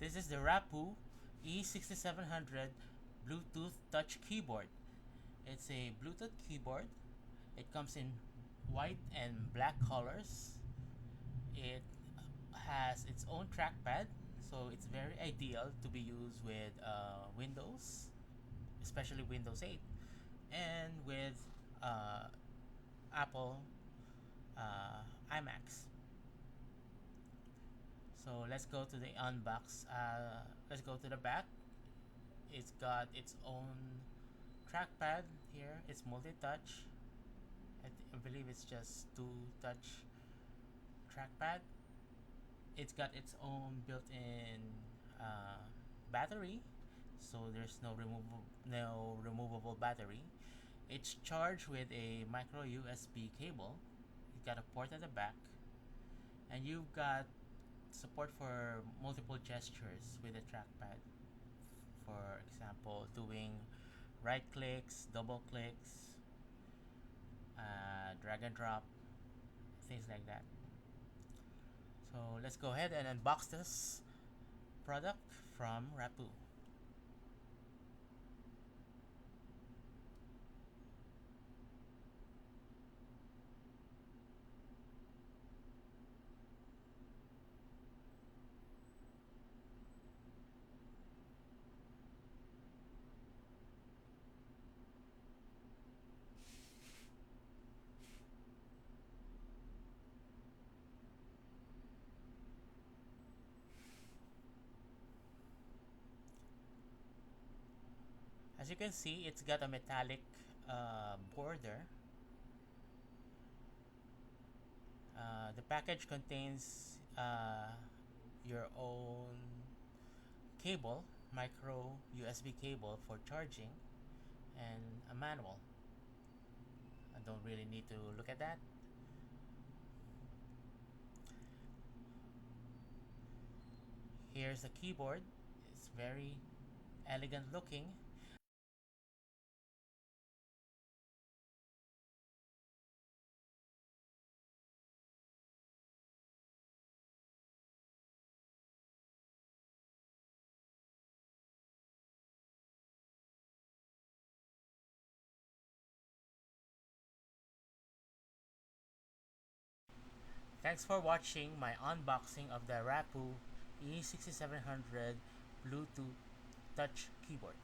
This is the Rapoo E6700 Bluetooth touch keyboard. It's a Bluetooth keyboard. It comes in white and black colors. It has its own trackpad, so it's very ideal to be used with Windows, especially Windows 8, and with uh, Apple iMacs. So let's go to the unbox. Let's go to the back. It's got its own trackpad here. It's multi-touch. I believe it's just two touch trackpad. It's got its own built-in battery, so there's no removable battery. It's charged with a micro USB cable. You got a port at the back, and you've got support for multiple gestures with the trackpad. For example, doing right clicks, double clicks, drag and drop, things like that. So let's go ahead and unbox this product from Rapoo. As you can see, it's got a metallic border. The package contains your own cable, micro USB cable for charging, and a manual. I don't really need to look at that. Here's the keyboard. It's very elegant looking. Thanks for watching my unboxing of the Rapoo E6700 Bluetooth touch keyboard.